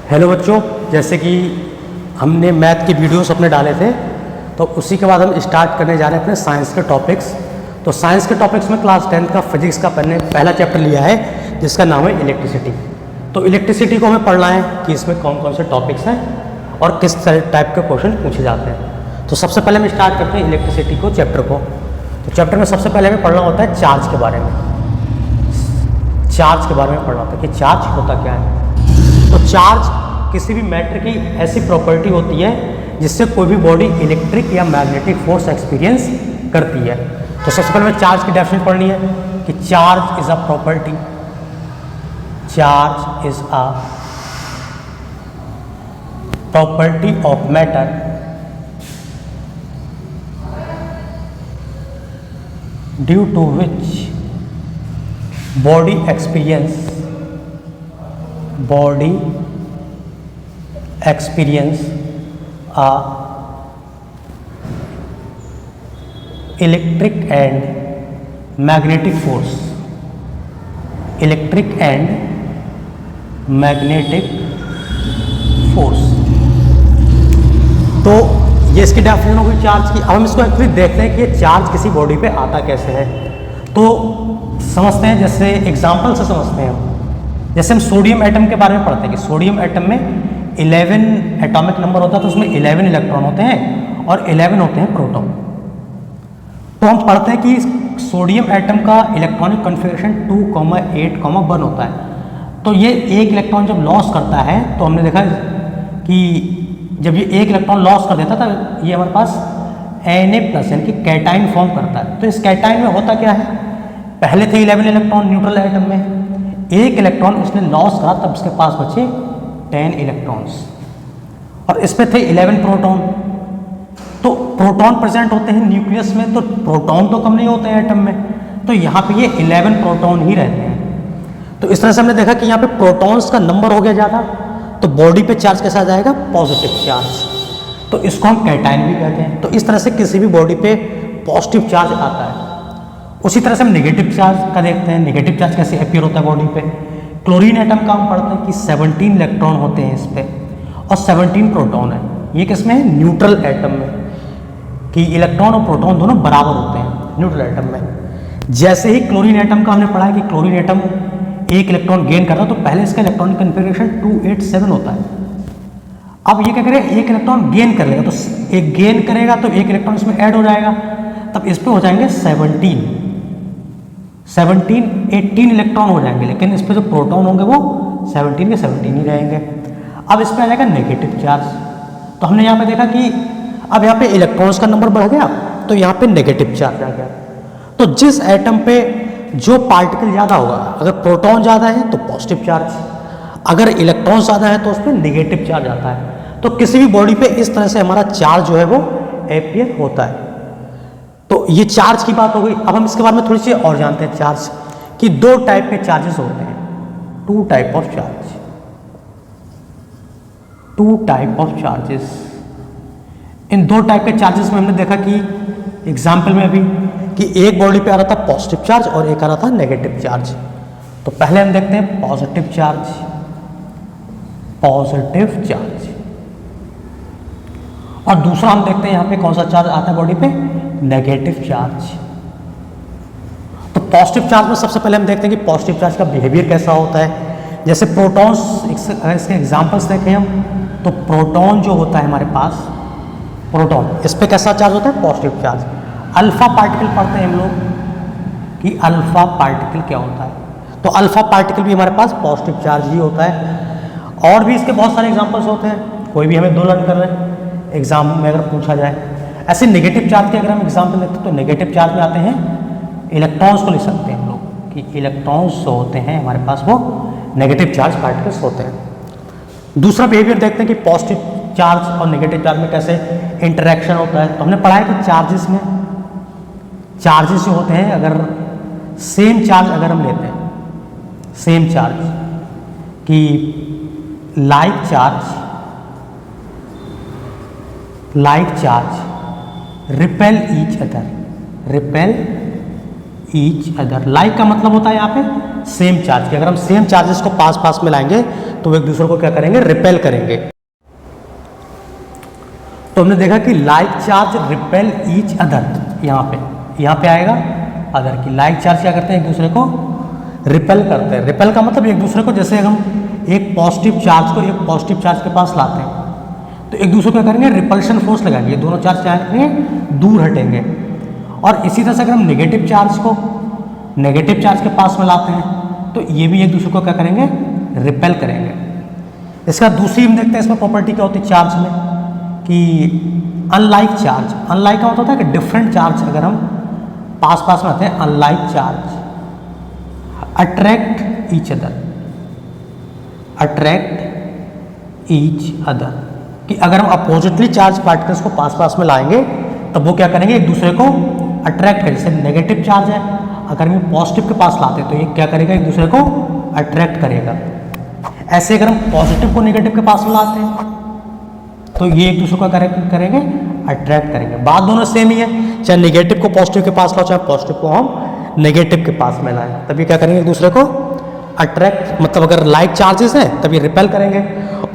Hello बच्चों, जैसे कि हमने मैथ के वीडियोस अपने डाले थे, तो उसी के बाद हम स्टार्ट करने जा रहे हैं अपने साइंस के टॉपिक्स। तो साइंस के टॉपिक्स में क्लास 10th का फिजिक्स का पहला चैप्टर लिया है जिसका नाम है इलेक्ट्रिसिटी। तो इलेक्ट्रिसिटी को हमें पढ़ना है कि इसमें कौन कौन से टॉपिक्स हैं और किस टाइप के क्वेश्चन पूछे जाते हैं। तो सबसे पहले हम स्टार्ट करते हैं इलेक्ट्रिसिटी को, चैप्टर को। तो चैप्टर में सबसे पहले हमें पढ़ना होता है चार्ज के बारे में। चार्ज के बारे में पढ़ना होता है कि चार्ज होता क्या है। तो चार्ज किसी भी मैटर की ऐसी प्रॉपर्टी होती है जिससे कोई भी बॉडी इलेक्ट्रिक या मैग्नेटिक फोर्स एक्सपीरियंस करती है। तो सबसे पहले हमें चार्ज की डेफिनेशन पढ़नी है कि charge is a property, charge is a property of matter due to which body experience a electric and magnetic force, electric and magnetic force। तो ये इसकी डेफिनेशन हो गई चार्ज की। अब हम इसको एक्चुअली देखते हैं कि ये चार्ज किसी बॉडी पे आता कैसे है। तो समझते हैं, जैसे एग्जाम्पल से समझते हैं हम। जैसे हम सोडियम एटम के बारे में पढ़ते हैं कि सोडियम एटम में 11 एटॉमिक नंबर होता है, तो उसमें 11 इलेक्ट्रॉन होते हैं और 11 होते हैं प्रोटॉन। तो हम पढ़ते हैं कि सोडियम एटम का इलेक्ट्रॉनिक कॉन्फ़िगरेशन 2,8,1 होता है। तो ये एक इलेक्ट्रॉन जब लॉस करता है, तो हमने देखा कि जब ये एक इलेक्ट्रॉन लॉस कर देता था, ये हमारे पास Na+ यानी कि कैटाइन फॉर्म करता है। तो इस कैटाइन में होता क्या है, पहले थे 11 इलेक्ट्रॉन न्यूट्रल एटम में, एक इलेक्ट्रॉन उसने लॉस करा, तब उसके पास बचे 10 इलेक्ट्रॉन्स और इसमें थे 11 प्रोटॉन। तो प्रोटॉन प्रेजेंट होते हैं न्यूक्लियस में, तो प्रोटॉन तो कम नहीं होते हैं एटम में, तो यहाँ पे ये 11 प्रोटॉन ही रहते हैं। तो इस तरह से हमने देखा कि यहाँ पे प्रोटॉन्स का नंबर हो गया ज़्यादा, तो बॉडी पे चार्ज कैसा आ जाएगा, पॉजिटिव चार्ज। तो इसको हम कैटाइन भी कहते हैं। तो इस तरह से किसी भी बॉडी पे पॉजिटिव चार्ज आता है। उसी तरह से हम नेगेटिव चार्ज का देखते हैं, नेगेटिव चार्ज कैसे अपीयर होता है बॉडी पे। क्लोरीन एटम का हम पढ़ते हैं कि 17 इलेक्ट्रॉन होते हैं इस पे और 17 प्रोटॉन है। ये किसमें है, न्यूट्रल एटम में, कि इलेक्ट्रॉन और प्रोटॉन दोनों बराबर होते हैं न्यूट्रल एटम में। जैसे ही क्लोरीन एटम का हमने पढ़ा है कि क्लोरीन एटम एक इलेक्ट्रॉन गेन करता है, तो पहले इसका इलेक्ट्रॉनिक कन्फिगरेशन 287 होता है। अब ये क्या करेगा, एक इलेक्ट्रॉन गेन कर लेगा, तो एक गेन करेगा तो एक इलेक्ट्रॉन इसमें ऐड हो जाएगा, तब इस पे हो जाएंगे 18 इलेक्ट्रॉन हो जाएंगे, लेकिन इस पे जो प्रोटॉन होंगे वो 17 के 17 ही रहेंगे। अब इस पे आ जाएगा नेगेटिव चार्ज। तो हमने यहाँ पे देखा कि अब यहाँ पे इलेक्ट्रॉन्स का नंबर बढ़ गया, तो यहाँ पे नेगेटिव चार्ज आ गया। तो जिस एटम पे जो पार्टिकल ज़्यादा होगा, अगर प्रोटॉन ज़्यादा है तो पॉजिटिव चार्ज, अगर इलेक्ट्रॉन ज़्यादा है तो उस पर नेगेटिव चार्ज आता है। तो किसी भी बॉडी पे इस तरह से हमारा चार्ज जो है वो अपीयर होता है। तो ये चार्ज की बात हो गई। अब हम इसके बारे में थोड़ी सी और जानते हैं चार्ज कि दो टाइप के चार्जेस होते हैं, two type of charge, two type of charges. इन दो टाइप के चार्जेस में हमने देखा कि एग्जाम्पल में अभी कि एक बॉडी पे आ रहा था पॉजिटिव चार्ज और एक आ रहा था नेगेटिव चार्ज। तो पहले हम देखते हैं पॉजिटिव चार्ज, पॉजिटिव चार्ज, और दूसरा हम देखते हैं यहाँ पे कौन सा चार्ज आता है बॉडी पे, नेगेटिव चार्ज। तो पॉजिटिव चार्ज में सबसे पहले हम देखते हैं कि पॉजिटिव चार्ज का बिहेवियर कैसा होता है। जैसे प्रोटॉन्स, इसके एग्जांपल्स देखें हम, तो प्रोटॉन जो होता है हमारे पास, प्रोटॉन, इस पे कैसा चार्ज होता है, पॉजिटिव चार्ज। अल्फा पार्टिकल पढ़ते हैं हम लोग कि अल्फा पार्टिकल क्या होता है, तो अल्फा पार्टिकल भी हमारे पास पॉजिटिव चार्ज ही होता है। और भी इसके बहुत सारे एग्जाम्पल्स होते हैं, कोई भी हमें दो लर्न कर रहे हैं एग्जाम में अगर पूछा जाए। ऐसे नेगेटिव चार्ज के अगर हम एग्जाम्पल देखते हैं, तो नेगेटिव चार्ज में आते हैं इलेक्ट्रॉन्स को लिख सकते हैं हम लोग कि इलेक्ट्रॉन्स जो होते हैं हमारे पास वो नेगेटिव चार्ज पार्टिकल्स होते हैं। दूसरा बिहेवियर देखते हैं कि पॉजिटिव चार्ज और नेगेटिव चार्ज में कैसे इंटरेक्शन होता है। तो हमने पढ़ा है कि चार्जेस में, चार्जेस जो होते हैं, अगर सेम चार्ज अगर हम लेते हैं, सेम चार्ज कि like charge repel each other, repel each other. Like का मतलब होता है यहाँ पे सेम चार्ज की। अगर हम सेम चार्जेस को पास पास में लाएंगे तो एक दूसरे को क्या करेंगे, रिपेल करेंगे। तो हमने देखा कि like charge repel each other, यहाँ पे आएगा अदर की। लाइक चार्ज क्या करते हैं, एक दूसरे को रिपेल करते हैं। रिपेल का मतलब एक दूसरे को, जैसे हम एक पॉजिटिव चार्ज को एक पॉजिटिव चार्ज के पास लाते हैं तो एक दूसरे को क्या करेंगे, रिपल्शन फोर्स लगाएंगे, दोनों चार्ज क्या करेंगे, दूर हटेंगे। और इसी तरह से अगर हम नेगेटिव चार्ज को नेगेटिव चार्ज के पास में लाते हैं तो ये भी एक दूसरे को क्या करेंगे, रिपेल करेंगे। इसका दूसरी हम देखते हैं इसमें प्रॉपर्टी क्या होती है चार्ज में, कि अनलाइक चार्ज। अनलाइक का मतलब होता है कि डिफरेंट चार्ज अगर हम पास पास में आते हैं, unlike charge attract each other, attract each other. कि अगर हम अपोजिटली चार्ज पार्टिकल्स को पास पास में लाएंगे तब वो क्या करेंगे, एक दूसरे को अट्रैक्ट करेंगे। जैसे नेगेटिव चार्ज है, अगर हम पॉजिटिव के पास लाते हैं तो ये क्या करेगा, एक दूसरे को अट्रैक्ट करेगा। ऐसे अगर हम पॉजिटिव को नेगेटिव के पास में लाते हैं तो ये एक दूसरे को करेंगे, अट्रैक्ट करेंगे। बात दोनों सेम ही है, चाहे नेगेटिव को पॉजिटिव के पास लाओ, चाहे पॉजिटिव को हम नेगेटिव के पास में लाएं, तभी क्या करेंगे, एक दूसरे को अट्रैक्ट। मतलब अगर लाइक चार्जेस हैं तभी रिपेल करेंगे,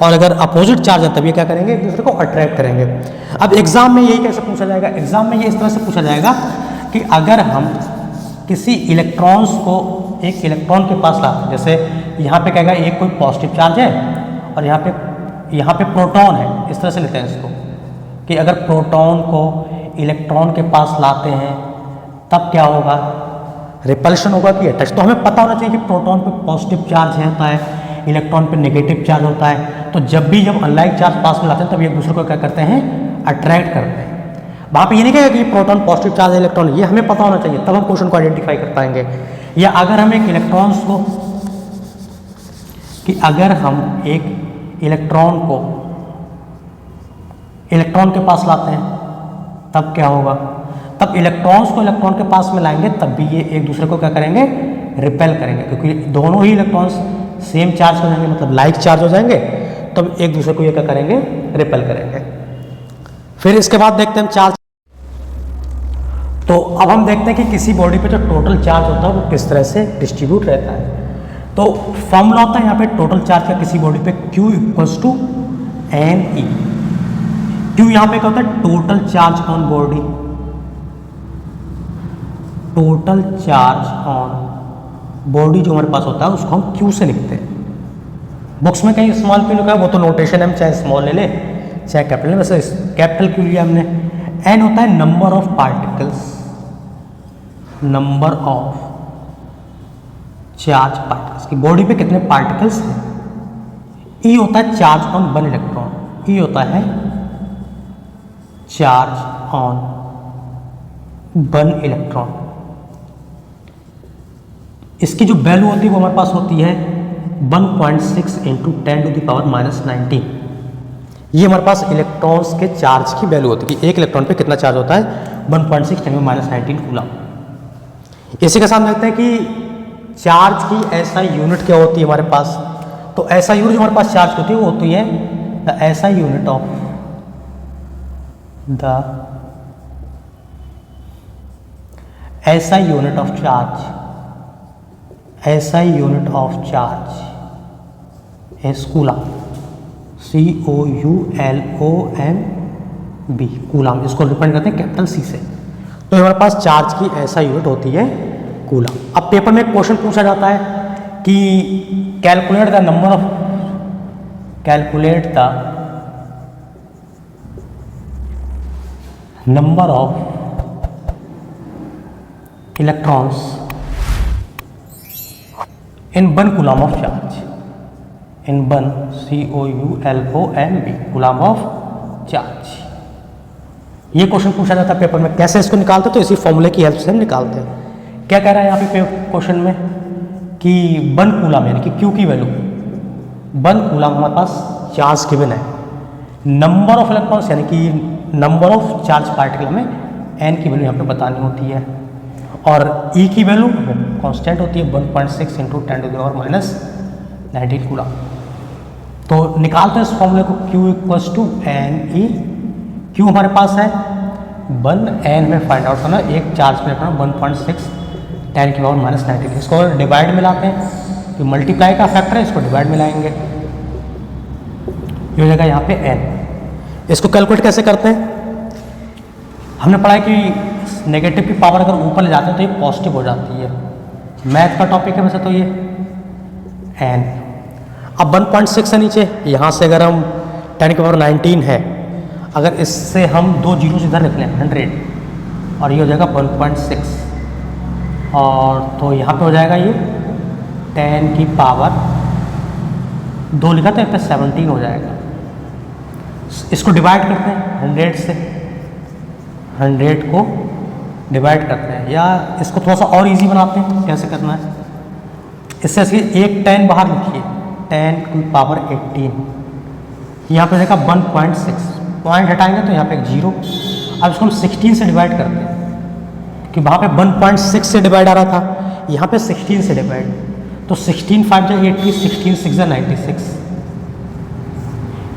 और अगर अपोजिट चार्ज है तभी क्या करेंगे, एक दूसरे को अट्रैक्ट करेंगे। अब एग्जाम में यही कैसे पूछा जाएगा, एग्जाम में ये इस तरह से पूछा जाएगा कि अगर हम किसी इलेक्ट्रॉन्स को एक इलेक्ट्रॉन के पास लाते हैं, जैसे यहाँ पे कहेगा एक कोई पॉजिटिव चार्ज है और यहाँ पे प्रोटॉन है, इस तरह से लेते हैं इसको, कि अगर प्रोटॉन को इलेक्ट्रॉन के पास लाते हैं तब क्या होगा, रिपल्शन होगा कि अटैच। तो हमें पता होना चाहिए कि प्रोटॉन पे पॉजिटिव चार्ज होता है, इलेक्ट्रॉन पे नेगेटिव चार्ज होता है। तो जब अनलाइक चार्ज पास में लाते हैं तब एक दूसरे को क्या करते हैं, अट्रैक्ट करते हैं। वहाँ पे ये नहीं कहेगा कि प्रोटॉन पॉजिटिव चार्ज है, इलेक्ट्रॉन, ये हमें पता होना चाहिए, तब हम क्वेश्चन को आइडेंटिफाई कर पाएंगे। या अगर हम एक इलेक्ट्रॉन्स को अगर हम एक इलेक्ट्रॉन को इलेक्ट्रॉन के पास लाते हैं तब क्या होगा, तब इलेक्ट्रॉन्स को इलेक्ट्रॉन के पास में लाएंगे तब भी ये एक दूसरे को क्या करेंगे, रिपेल करेंगे, क्योंकि दोनों ही इलेक्ट्रॉन्स सेम चार्ज हो जाएंगे, मतलब लाइक चार्ज हो जाएंगे, तब एक दूसरे को ये क्या करेंगे, रिपेल करेंगे। फिर इसके बाद देखते हैं हम चार्ज। तो अब हम देखते हैं कि किसी बॉडी पे जो टोटल चार्ज होता है वो किस तरह से डिस्ट्रीब्यूट रहता है। तो फॉर्मूला होता है यहाँ पे टोटल चार्ज का किसी बॉडी पे, Q equals to N E. Q यहाँ पे क्या होता है, total charge on body, total charge on body जो हमारे पास होता है उसको हम Q से लिखते हैं। बुक्स में कहीं स्मॉल Q लिखा है, वो तो नोटेशन है, चाहे स्मॉल ले ले चाहे कैपिटल ले, वैसे कैपिटल Q लिया हमने। N होता है number of particles, number of charge particles, की बॉडी पे कितने पार्टिकल्स हैं। E होता है charge on one electron, E होता है चार्ज ऑन वन इलेक्ट्रॉन। इसकी जो वैल्यू होती है वो हमारे पास होती है 1.6 इंटू 10⁻⁻19। ये हमारे पास इलेक्ट्रॉन्स के चार्ज की वैल्यू होती है कि एक इलेक्ट्रॉन पे कितना चार्ज होता है, 1.6 10⁻⁻19 कूलम। इसी के साथ देखते हैं कि चार्ज की SI यूनिट क्या होती है हमारे पास। तो SI यूनिट जो हमारे पास चार्ज होती है वो होती है the SI unit of charge, SI unit of charge is coulomb, COULOMB, coulomb. इसको रिप्रेजेंट करते हैं कैपिटल C से। तो हमारे पास चार्ज की SI यूनिट होती है कूलम। अब पेपर में एक क्वेश्चन पूछा जाता है कि calculate the number of electrons in one coulomb of charge, in one COULOMB, coulomb of charge. ये क्वेश्चन पूछा जाता है पेपर में। कैसे इसको निकालते हैं, तो इसी फॉर्मूले की हेल्प से हम निकालते हैं। क्या कह रहा है यहाँ पे क्वेश्चन में कि वन कूलम यानी कि Q की वैल्यू, वन कूलम हमारे पास चार्ज गिवन है, नंबर ऑफ इलेक्ट्रॉन्स यानी कि नंबर ऑफ चार्ज पार्टिकल हमें N की वैल्यू यहाँ पे बतानी होती है, और E की वैल्यू कांस्टेंट होती है 1.6 इंटू 10⁻⁻19 कूलम। तो निकालते हैं इस फॉर्मूले को, Q equals to NE। Q हमारे पास है 1, N में फाइंड आउट करना, एक चार्ज पे इलेक्ट्रॉन 1.6 10 की पावर माइनस 19। इसको डिवाइड में लाते हैं, तो मल्टीप्लाई का फैक्टर है, इसको डिवाइड में लाएंगे, ये हो जाएगा यहाँ पे n। इसको कैलकुलेट कैसे करते हैं? हमने पढ़ा है कि नेगेटिव की पावर अगर ऊपर ले जाते हैं तो ये पॉजिटिव हो जाती है, मैथ का टॉपिक है वैसे तो ये n। अब 1.6 है नीचे, यहाँ से अगर हम 10 की पावर 19 है, अगर इससे हम 2 जीरो इधर लिख लें 100, और ये हो जाएगा 1.6, और तो यहाँ पे हो जाएगा ये 10 की पावर 2 लिखा तो 17 हो जाएगा। इसको डिवाइड करते हैं 100 से, 100 को डिवाइड करते हैं, या इसको थोड़ा सा और इजी बनाते हैं। कैसे करना है? इससे एक 10 बाहर लिखिए, 10 की पावर 18, यहाँ पे देखा 1.6, पॉइंट हटाएंगे तो यहाँ पे एक जीरो। अब इसको हम 16 से डिवाइड करते हैं, कि वहाँ पे 1.6 से डिवाइड आ रहा था, यहाँ पे 16 से डिवाइड, तो 16 5 जा 80, 16 6 जा 96,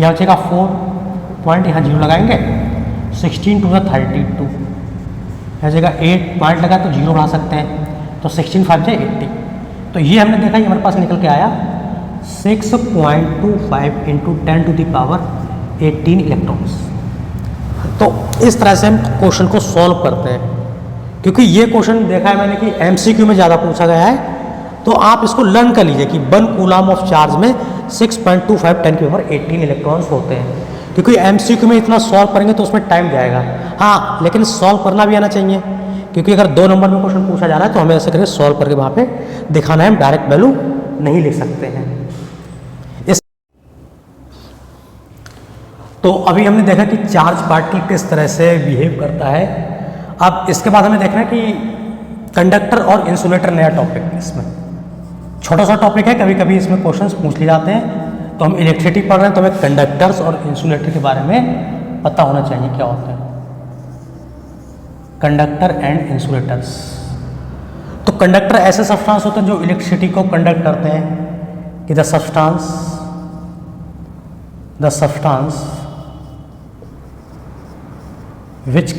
यहाँ बचेगा 4 पॉइंट, यहाँ जीरो लगाएंगे, 16 2 जा 32, यहाँ जगह 8 पॉइंट लगा तो जीरो बढ़ा सकते हैं, तो 16 5 जा 80। तो ये हमने देखा, ये हमारे पास निकल के आया 6.25 into 10 to the power 18 electrons. तो इस तरह से हम क्वेश्चन को सॉल्व करते हैं, क्योंकि ये क्वेश्चन देखा है मैंने कि एमसीक्यू में ज़्यादा पूछा गया है, तो आप इसको लर्न कर लीजिए कि 1 कूलम ऑफ चार्ज में 6.25 10 की पावर 18 इलेक्ट्रॉन्स होते हैं। क्योंकि एमसीक्यू में इतना सॉल्व करेंगे तो उसमें टाइम जाएगा, हाँ, लेकिन सॉल्व करना भी आना चाहिए, क्योंकि अगर 2 नंबर में क्वेश्चन पूछा जा रहा है तो हमें ऐसे करके सॉल्व करके वहाँ पे दिखाना है, हम डायरेक्ट वैल्यू नहीं लिख सकते हैं। तो अभी हमने देखा कि चार्ज पार्टिकल किस तरह से बिहेव करता है। अब इसके बाद हमें देखना है कि कंडक्टर और इंसुलेटर नया टॉपिक, इसमें छोटा सा टॉपिक है, कभी कभी इसमें क्वेश्चंस पूछ लिए जाते हैं। तो हम इलेक्ट्रिसिटी पढ़ रहे हैं, तो हमें कंडक्टर्स और इंसुलेटर के बारे में पता होना चाहिए क्या होते हैं कंडक्टर एंड इंसुलेटर्स। तो कंडक्टर ऐसे सब्सटेंस होते हैं जो इलेक्ट्रिसिटी को कंडक्ट करते हैं, कि the substance which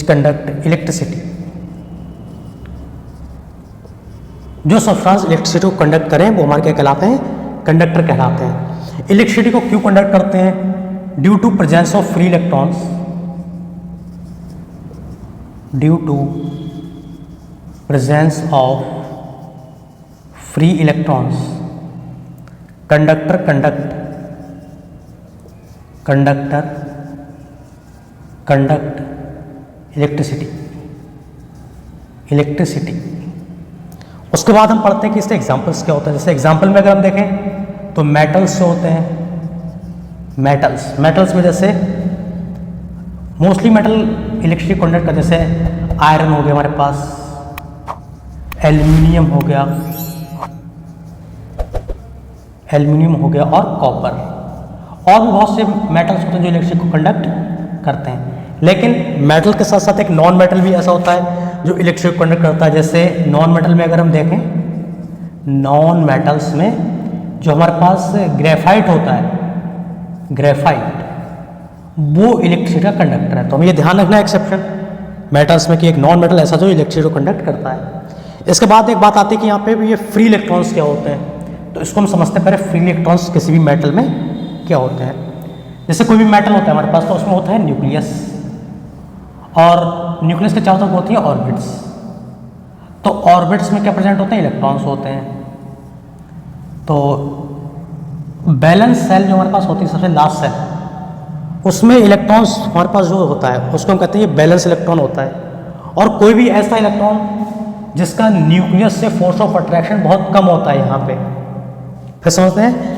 conduct electricity, जो सब्सटेंस इलेक्ट्रिसिटी को कंडक्ट करें वो हमारे क्या कहलाते हैं? कंडक्टर कहलाते हैं। इलेक्ट्रिसिटी को क्यों कंडक्ट करते हैं? Due to presence of free electrons, due to presence of free electrons conductor conduct electricity. उसके बाद हम पढ़ते हैं कि इसके एग्जांपल्स क्या होते हैं। जैसे एग्जांपल में अगर हम देखें तो मेटल्स जो होते हैं, मेटल्स में जैसे मोस्टली मेटल इलेक्ट्रिसिटी कंडक्ट करते हैं। जैसे आयरन हो गया हमारे पास, एल्यूमिनियम हो गया और कॉपर, और भी बहुत से मेटल्स होते हैं जो इलेक्ट्रिसिटी को कंडक्ट करते हैं। लेकिन मेटल के साथ साथ एक नॉन मेटल भी ऐसा होता है जो इलेक्ट्रिसिटी को कंडक्ट करता है। जैसे नॉन मेटल में अगर हम देखें, नॉन मेटल्स में जो हमारे पास ग्रेफाइट होता है, ग्रेफाइट वो इलेक्ट्रिसिटी का कंडक्टर है। तो हमें ये ध्यान रखना है एक्सेप्शन मेटल्स में कि एक नॉन मेटल ऐसा जो इलेक्ट्रिसिटी को कंडक्ट करता है। इसके बाद एक बात आती है कि यहाँ पे भी ये फ्री इलेक्ट्रॉन्स क्या होते हैं, तो इसको हम समझते हैं पहले। फ्री इलेक्ट्रॉन्स किसी भी मेटल में क्या होते हैं? जैसे कोई भी मेटल होता है हमारे पास, तो उसमें होता है न्यूक्लियस, और न्यूक्लियस के चारों तरफ होती है ऑर्बिट्स। तो ऑर्बिट्स में क्या प्रेजेंट होते हैं? इलेक्ट्रॉन्स होते हैं। तो बैलेंस सेल जो हमारे पास होती है, सबसे लास्ट सेल, उसमें इलेक्ट्रॉन्स हमारे पास जो होता है उसको हम कहते हैं ये बैलेंस इलेक्ट्रॉन होता है। और कोई भी ऐसा इलेक्ट्रॉन जिसका न्यूक्लियस से फोर्स ऑफ अट्रैक्शन बहुत कम होता है, यहाँ पे फिर समझते हैं,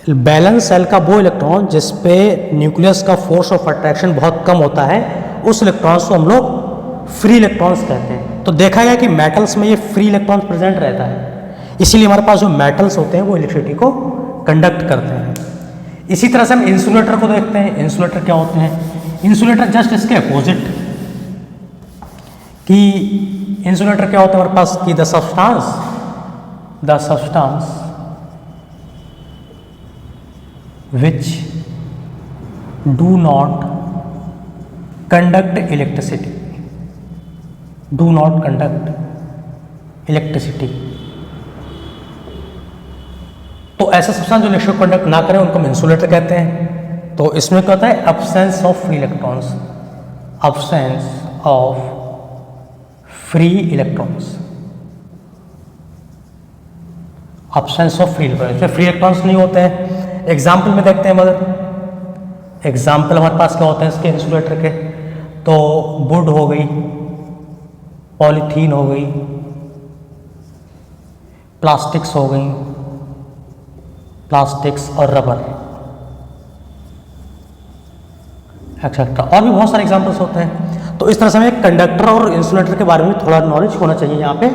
बैलेंस सेल का वो इलेक्ट्रॉन जिस पे न्यूक्लियस का फोर्स ऑफ अट्रैक्शन बहुत कम होता है, उस इलेक्ट्रॉन्स को हम लोग फ्री इलेक्ट्रॉन्स कहते हैं। तो देखा गया कि मेटल्स में ये फ्री इलेक्ट्रॉन्स प्रेजेंट रहता है, इसीलिए हमारे पास जो मेटल्स होते हैं वो इलेक्ट्रिसिटी को कंडक्ट करते हैं। इसी तरह से हम इंसुलेटर को देखते हैं। इंसुलेटर क्या होते हैं? इंसुलेटर जस्ट इसके अपोजिट, कि इंसुलेटर क्या होता है हमारे पास कि the substance which do not conduct electricity, do not conduct electricity. तो ऐसे सब्सटेंस जो इलेक्ट्रिक कंडक्ट ना करें उनको हम इंसुलेटर कहते हैं। तो इसमें क्या होता है, absence of free electrons, absence of free electrons, absence of free electrons, इसमें फ्री इलेक्ट्रॉन्स नहीं होते हैं। एग्जाम्पल में देखते हैं, मगर एग्जाम्पल हमारे पास क्या होते हैं इसके इंसुलेटर के, तो वुड हो गई, पॉलीथीन हो गई, प्लास्टिक्स हो गई, प्लास्टिक्स और रबर एक्सेट्रा, और भी बहुत सारे एग्जाम्पल्स होते हैं। तो इस तरह से हमें कंडक्टर और इंसुलेटर के बारे में थोड़ा नॉलेज होना चाहिए यहाँ पे,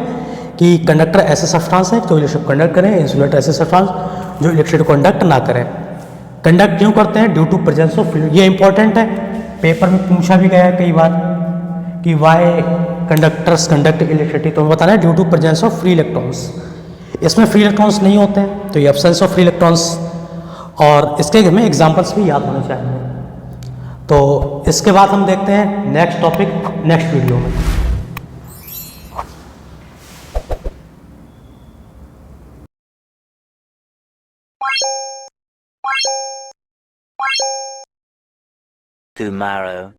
कि कंडक्टर ऐसे सब्सटेंस है जो इलेक्ट्रिक कंडक्ट करें, इंसुलेटर ऐसे सब्सटेंस जो इलेक्ट्रिक कंडक्ट ना करें। कंडक्ट क्यों करते हैं, due to presence of fluid, ये इंपॉर्टेंट है, पेपर में पूछा भी गया है कई बार कि वाई कंडक्टर्स कंडक्ट इलेक्ट्रिसिटी, तो बताना है due to presence of free electrons. इसमें फ्री इलेक्ट्रॉन्स नहीं होते हैं, तो ये एब्सेंस ऑफ फ्री इलेक्ट्रॉन्स, और इसके हमें एग्जाम्पल्स भी याद होने चाहिए। तो इसके बाद हम देखते हैं नेक्स्ट टॉपिक नेक्स्ट वीडियो में। Tomorrow.